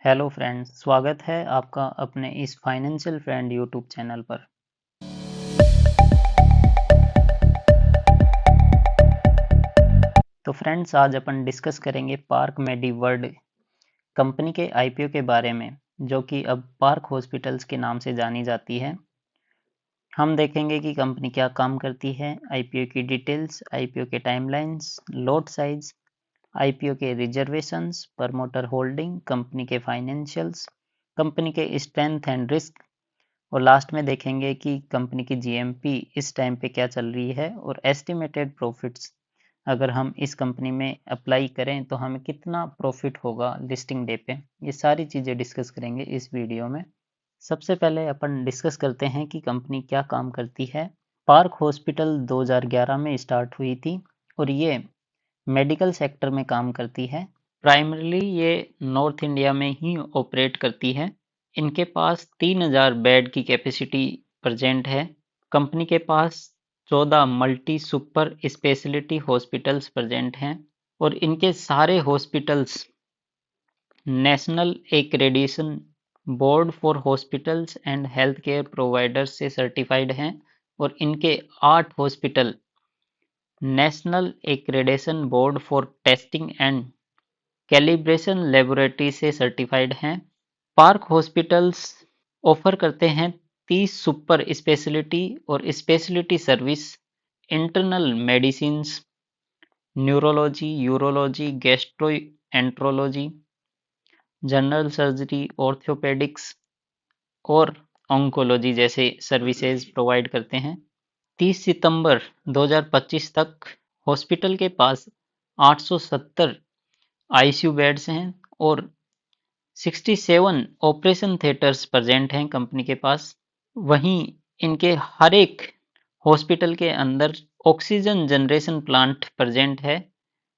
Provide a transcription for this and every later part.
Hello friends, स्वागत है आपका अपने इस फाइनेंशियल फ्रेंड यूट्यूब चैनल पर। तो फ्रेंड्स, आज अपन डिस्कस करेंगे पार्क मेडिवर्ल्ड कंपनी के आईपीओ के बारे में, जो कि अब पार्क हॉस्पिटल्स के नाम से जानी जाती है। हम देखेंगे कि कंपनी क्या काम करती है, आईपीओ की डिटेल्स, आईपीओ के टाइमलाइंस, लॉट साइज, आईपीओ के रिजर्वेशंस, प्रमोटर होल्डिंग, कंपनी के फाइनेंशियल्स, कंपनी के स्ट्रेंथ एंड रिस्क, और लास्ट में देखेंगे कि कंपनी की जीएमपी इस टाइम पे क्या चल रही है और एस्टिमेटेड प्रॉफिट्स अगर हम इस कंपनी में अप्लाई करें तो हमें कितना प्रॉफिट होगा लिस्टिंग डे पे। ये सारी चीज़ें डिस्कस करेंगे इस वीडियो में। सबसे पहले अपन डिस्कस करते हैं कि कंपनी क्या काम करती है। पार्क हॉस्पिटल 2011 में स्टार्ट हुई थी और ये मेडिकल सेक्टर में काम करती है। प्राइमरीली ये नॉर्थ इंडिया में ही ऑपरेट करती है। इनके पास 3000 बेड की कैपेसिटी प्रेजेंट है। कंपनी के पास 14 multi super speciality hospitals present हैं और इनके सारे hospitals national accreditation board for hospitals and health care providers से सर्टिफाइड हैं और इनके 8 hospital national accreditation board for testing and calibration laboratory से सर्टिफाइड हैं। पार्क हॉस्पिटल्स ऑफर करते हैं 30 सुपर स्पेशलिटी और speciality service, internal medicine, neurology, urology, gastroenterology, general surgery, orthopaedics और ऑन्कोलॉजी जैसे सर्विसेज प्रोवाइड करते हैं। 30 सितंबर 2025 तक हॉस्पिटल के पास 870 आईसीयू बेड्स हैं और 67 ऑपरेशन थिएटर्स प्रेजेंट हैं कंपनी के पास। वहीं इनके हर एक हॉस्पिटल के अंदर ऑक्सीजन जनरेशन प्लांट प्रेजेंट है,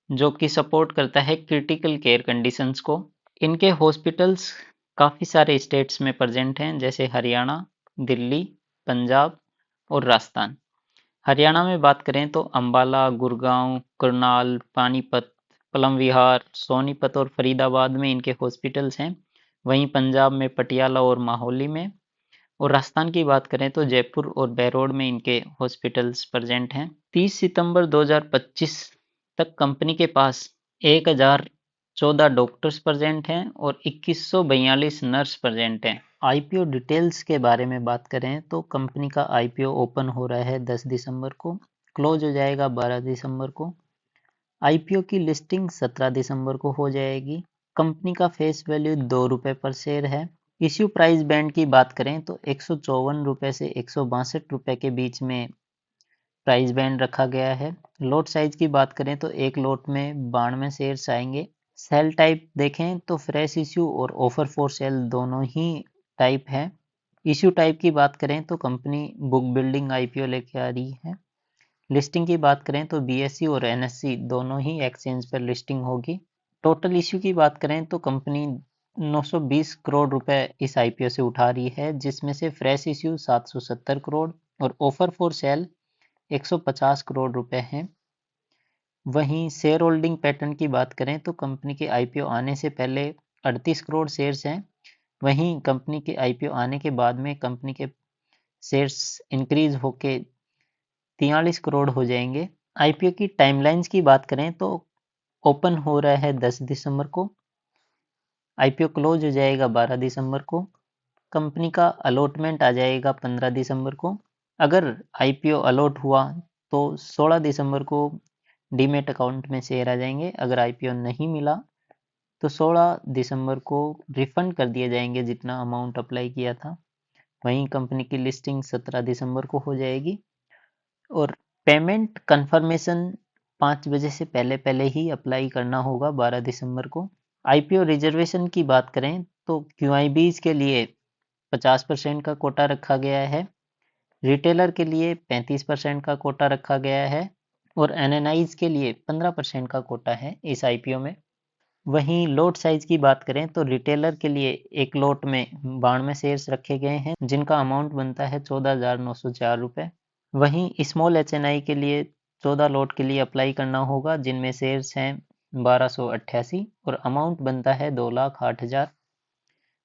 जो कि सपोर्ट करता है क्रिटिकल केयर कंडीशंस को। इनके हॉस्पिटल्स काफ़ी सारे स्टेट्स में प्रेजेंट हैं, जैसे हरियाणा, दिल्ली, पंजाब और राजस्थान। हरियाणा में बात करें तो अंबाला, गुड़गांव, करनाल, पानीपत, पलम विहार, सोनीपत और फरीदाबाद में इनके हॉस्पिटल्स हैं। वहीं पंजाब में पटियाला और माहौली में, और राजस्थान की बात करें तो जयपुर और बैरोड में इनके हॉस्पिटल्स प्रेजेंट हैं। 30 सितंबर 2025 तक कंपनी के पास 1014 डॉक्टर्स प्रेजेंट हैं और 2142 नर्स प्रेजेंट हैं। आईपीओ डिटेल्स के बारे में बात करें तो कंपनी का आईपीओ ओपन हो रहा है 10 दिसंबर को, क्लोज हो जाएगा 12 दिसंबर को। आईपीओ की लिस्टिंग 17 दिसंबर को हो जाएगी। कंपनी का फेस वैल्यू 2 रुपये पर शेयर है। इश्यू प्राइस बैंड की बात करें तो 154 रुपये से 162 रुपये के बीच में प्राइस बैंड रखा गया है। लॉट साइज की बात करें तो एक लॉट में 92 शेयर्स आएंगे। सेल टाइप देखें तो फ्रेश इश्यू और ऑफर फॉर सेल दोनों ही टाइप है। इश्यू टाइप की बात करें तो कंपनी बुक बिल्डिंग आईपीओ लेके आ रही है। लिस्टिंग की बात करें तो बीएससी और एनएससी दोनों ही एक्सचेंज पर लिस्टिंग होगी। टोटल इश्यू की बात करें तो कंपनी 920 करोड़ रुपए इस आईपीओ से उठा रही है, जिसमें से फ्रेश इश्यू 770 करोड़ और ऑफर फॉर सेल 150 करोड़ रुपए हैं। वहीं शेयर होल्डिंग पैटर्न की बात करें तो कंपनी के आईपीओ आने से पहले 38 करोड़ शेयर्स हैं। वहीं कंपनी के आईपीओ आने के बाद में कंपनी के शेयर्स इंक्रीज होके 43 करोड़ हो जाएंगे। आईपीओ की टाइमलाइंस की बात करें तो ओपन हो रहा है 10 दिसंबर को, आईपीओ क्लोज हो जाएगा 12 दिसंबर को, कंपनी का अलॉटमेंट आ जाएगा 15 दिसंबर को। अगर आईपीओ अलॉट हुआ तो 16 दिसंबर को डीमेट अकाउंट में शेयर आ जाएंगे। अगर आईपीओ नहीं मिला तो 16 दिसंबर को रिफंड कर दिए जाएंगे जितना अमाउंट अप्लाई किया था। वहीं कंपनी की लिस्टिंग 17 दिसंबर को हो जाएगी और पेमेंट कंफर्मेशन 5 बजे से पहले पहले ही अप्लाई करना होगा 12 दिसंबर को। आईपीओ रिजर्वेशन की बात करें तो क्यूआईबीज के लिए 50% का कोटा रखा गया है, रिटेलर के लिए 35% का कोटा रखा गया है और एनएनआईज के लिए 15% का कोटा है इस आईपीओ में। वहीं लॉट साइज की बात करें तो रिटेलर के लिए एक लॉट में 92 शेयर्स रखे गए हैं, जिनका अमाउंट बनता है 14,904 रुपये। वहीं स्मॉल एचएनआई के लिए 14 लॉट के लिए अप्लाई करना होगा, जिनमें शेयर्स हैं 1288 और अमाउंट बनता है 2,08,000।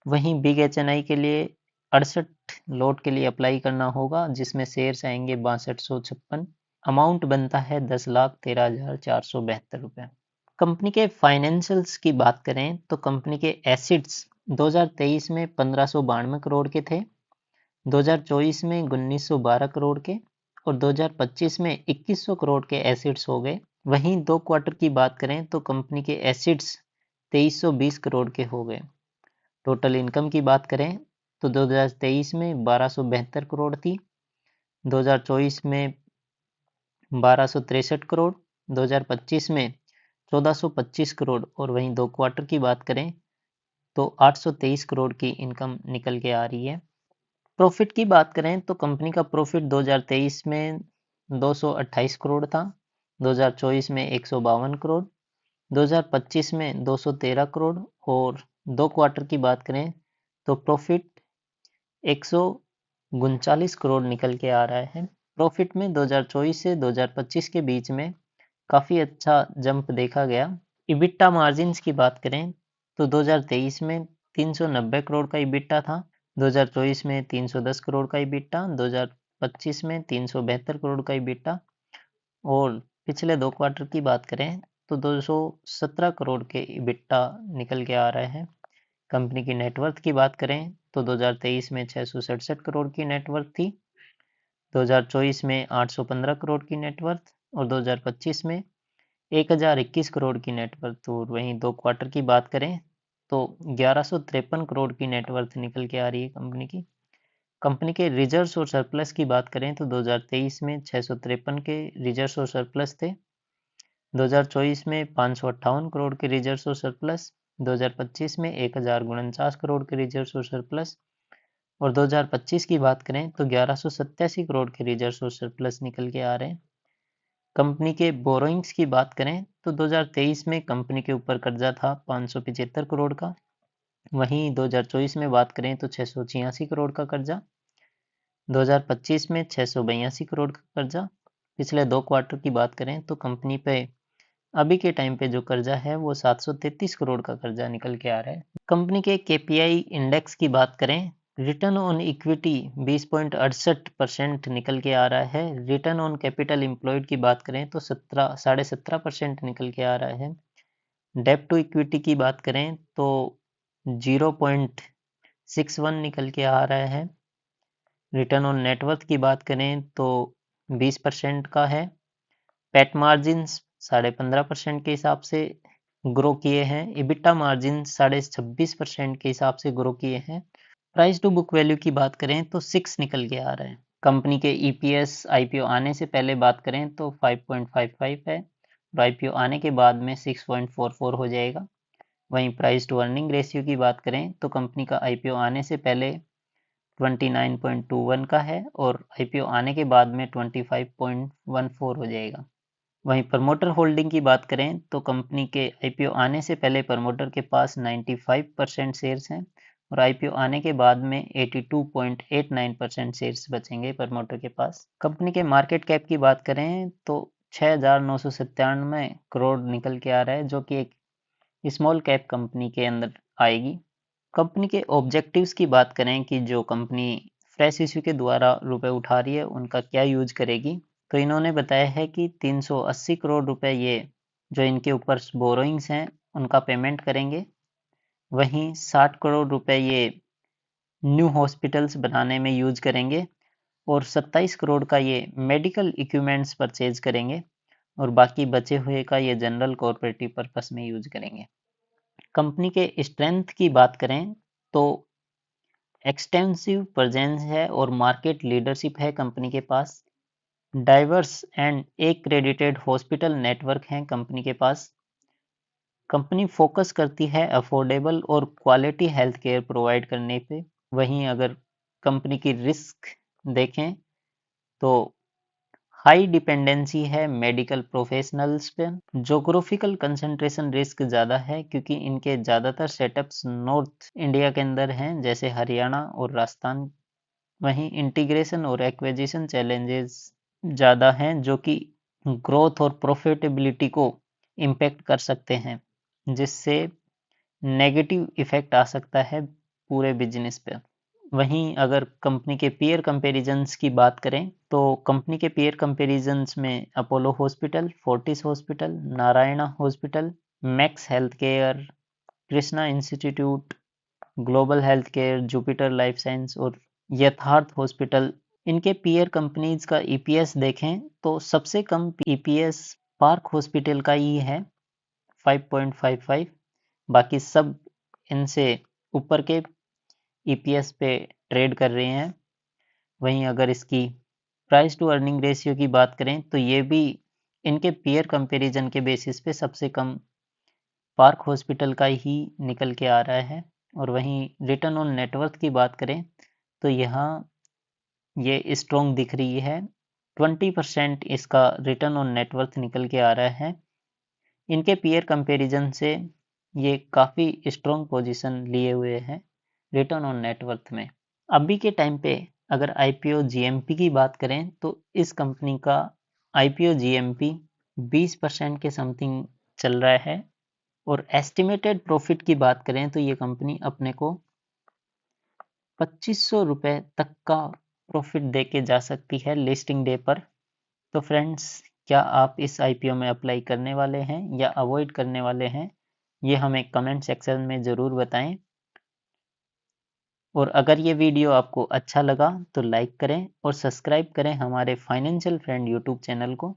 वहीं बिग HNI के लिए 68 लॉट के लिए अप्लाई करना होगा, जिसमें शेयर्स आएंगे 6256। अमाउंट बनता है 10,13,472 रुपये। कंपनी के फाइनेंशियल्स की बात करें तो कंपनी के एसेट्स 2023 में 1592 करोड़ के थे, 2024 में 1912 करोड़ के और 2025 में 2100 करोड़ के एसेट्स हो गए। वहीं 2 क्वार्टर की बात करें तो कंपनी के एसेट्स 2320 करोड़ के हो गए। टोटल इनकम की बात करें तो 2023 में 1272 करोड़ थी, 2024 में 1263 करोड़, 2025 में 1425 करोड़ और वहीं 2 क्वार्टर की बात करें तो 823 करोड़ की इनकम निकल के आ रही है। प्रॉफिट की बात करें तो कंपनी का प्रॉफिट 2023 में 228 करोड़ था, 2024 में 152 करोड़, 2025 में 213 करोड़ और 2 क्वार्टर की बात करें तो प्रॉफिट 139 करोड़ निकल के आ रहा है। प्रॉफिट में 2024 से 2025 के बीच में काफ़ी अच्छा जंप देखा गया। इबिट्टा मार्जिन्स की बात करें तो 2023 में 390 करोड़ का इबिट्टा था, 2024 में 310 करोड़ का इबिट्टा, 2025 में 372 करोड़ का इबिट्टा और पिछले 2 क्वार्टर की बात करें तो 217 करोड़ के इबिट्टा निकल के आ रहे हैं। कंपनी की नेटवर्थ की बात करें तो 2023 में 667 करोड़ की नेटवर्थ थी, 2024 में 815 करोड़ की नेटवर्थ और 2025 में 1021 करोड़ की नेटवर्थ। और वहीं 2 क्वार्टर की बात करें तो 1153 करोड़ की नेटवर्थ निकल के आ रही है कंपनी की। कंपनी के रिजर्व्स और सरप्लस की बात करें तो 2023 में 653 के रिजर्व्स और सरप्लस थे, 2024 में 558 करोड़ के रिजर्व्स और सरप्लस, 2025 में 1049 करोड़ के रिजर्व्स और सरप्लस और 2025 की बात करें तो 1187 करोड़ के रिजर्व्स और सरप्लस निकल के आ रहे हैं। कंपनी के बोरोइंग्स की बात करें तो 2023 में कंपनी के ऊपर कर्जा था 575 करोड़ का, वहीं 2024 में बात करें तो 686 करोड़ का कर्जा, 2025 में 682 करोड़ का कर्जा। पिछले 2 क्वार्टर की बात करें तो कंपनी पे अभी के टाइम पे जो कर्जा है वो 733 करोड़ का कर्जा निकल के आ रहा है। कंपनी के KPI इंडेक्स की बात करें, रिटर्न ऑन इक्विटी 20.68% निकल के आ रहा है, रिटर्न ऑन कैपिटल एम्प्लॉयड की बात करें तो 17.5% निकल के आ रहा है, डेब्ट टू इक्विटी की बात करें तो 0.61 निकल के आ रहा है, रिटर्न ऑन नेटवर्थ की बात करें तो 20% का है, पैट मार्जिन्स 15.5% के हिसाब से ग्रो किए हैं, इबिटा मार्जिन 26.5% के हिसाब से ग्रो किए हैं। प्राइस टू बुक वैल्यू की बात करें तो 6 निकल के आ रहा है। कंपनी के EPS IPO आने से पहले बात करें तो 5.55 है और IPO आने के बाद में 6.44 हो जाएगा। वहीं प्राइस टू अर्निंग रेशियो की बात करें तो कंपनी का IPO आने से पहले 29.21 का है और IPO आने के बाद में 25.14 हो जाएगा। वहीं प्रमोटर होल्डिंग की बात करें तो कंपनी के IPO आने से पहले प्रमोटर के पास 95% शेयर्स हैं और IPO आने के बाद में 82.89% शेयर्स बचेंगे प्रमोटर के पास। कंपनी के मार्केट कैप की बात करें तो 6,997 करोड़ निकल के आ रहा है, जो कि एक स्मॉल कैप कंपनी के अंदर आएगी। कंपनी के ऑब्जेक्टिव्स की बात करें कि जो कंपनी फ्रेश इश्यू के द्वारा रुपए उठा रही है उनका क्या यूज करेगी, तो इन्होंने बताया है कि 380 करोड़ रुपए ये जो इनके ऊपर बोरोइंग्स हैं उनका पेमेंट करेंगे। वहीं 60 करोड़ रुपए ये न्यू हॉस्पिटल्स बनाने में यूज करेंगे और 27 करोड़ का ये मेडिकल इक्विपमेंट्स परचेज करेंगे और बाकी बचे हुए का ये जनरल कॉर्पोरेटिव पर्पस में यूज करेंगे। कंपनी के स्ट्रेंथ की बात करें तो एक्सटेंसिव प्रेजेंस है और मार्केट लीडरशिप है कंपनी के पास, डाइवर्स एंड एक क्रेडिटेड हॉस्पिटल नेटवर्क है कंपनी के पास। कंपनी फोकस करती है अफोर्डेबल और क्वालिटी हेल्थ केयर प्रोवाइड करने पे। वहीं अगर कंपनी की रिस्क देखें तो हाई डिपेंडेंसी है मेडिकल प्रोफेशनल्स पे, जोग्राफिकल कंसंट्रेशन रिस्क ज़्यादा है क्योंकि इनके ज़्यादातर सेटअप्स नॉर्थ इंडिया के अंदर हैं जैसे हरियाणा और राजस्थान। वहीं इंटीग्रेशन और एक्विजिशन चैलेंजेस ज़्यादा हैं जो कि ग्रोथ और प्रॉफिटेबिलिटी को इम्पेक्ट कर सकते हैं, जिससे नेगेटिव इफेक्ट आ सकता है पूरे बिजनेस पे। वहीं अगर कंपनी के पीयर कंपैरिजंस की बात करें तो कंपनी के पीयर कंपैरिजंस में Apollo hospital, Fortis hospital, Narayana hospital, max health care, Krishna institute, global health care, Jupiter life science और यथार्थ हॉस्पिटल, इनके पीयर कंपनीज का ईपीएस देखें तो सबसे कम ईपीएस पार्क हॉस्पिटल का ही है 5.55। बाकी सब इनसे ऊपर के ईपीएस पे ट्रेड कर रहे हैं। वहीं अगर इसकी प्राइस टू अर्निंग रेशियो की बात करें तो ये भी इनके पीयर कंपैरिजन के बेसिस पे सबसे कम पार्क हॉस्पिटल का ही निकल के आ रहा है। और वहीं रिटर्न ऑन नेटवर्थ की बात करें तो यहाँ ये स्ट्रॉन्ग दिख रही है, 20% इसका रिटर्न ऑन नेटवर्थ निकल के आ रहा है। इनके पीयर कंपैरिजन से ये काफ़ी स्ट्रॉन्ग पोजीशन लिए हुए हैं रिटर्न ऑन नेटवर्थ में। अभी के टाइम पे अगर आईपीओ जीएमपी की बात करें तो इस कंपनी का आईपीओ जीएमपी 20% के समथिंग चल रहा है। और एस्टिमेटेड प्रॉफिट की बात करें तो ये कंपनी अपने को 2500 रुपये तक का प्रॉफिट दे के जा सकती है लिस्टिंग डे पर। तो फ्रेंड्स, क्या आप इस आईपीओ में अप्लाई करने वाले हैं या अवॉइड करने वाले हैं, ये हमें कमेंट सेक्शन में ज़रूर बताएं। और अगर ये वीडियो आपको अच्छा लगा तो लाइक करें और सब्सक्राइब करें हमारे फाइनेंशियल फ्रेंड यूट्यूब चैनल को,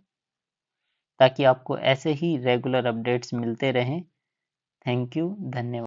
ताकि आपको ऐसे ही रेगुलर अपडेट्स मिलते रहें। थैंक यू, धन्यवाद।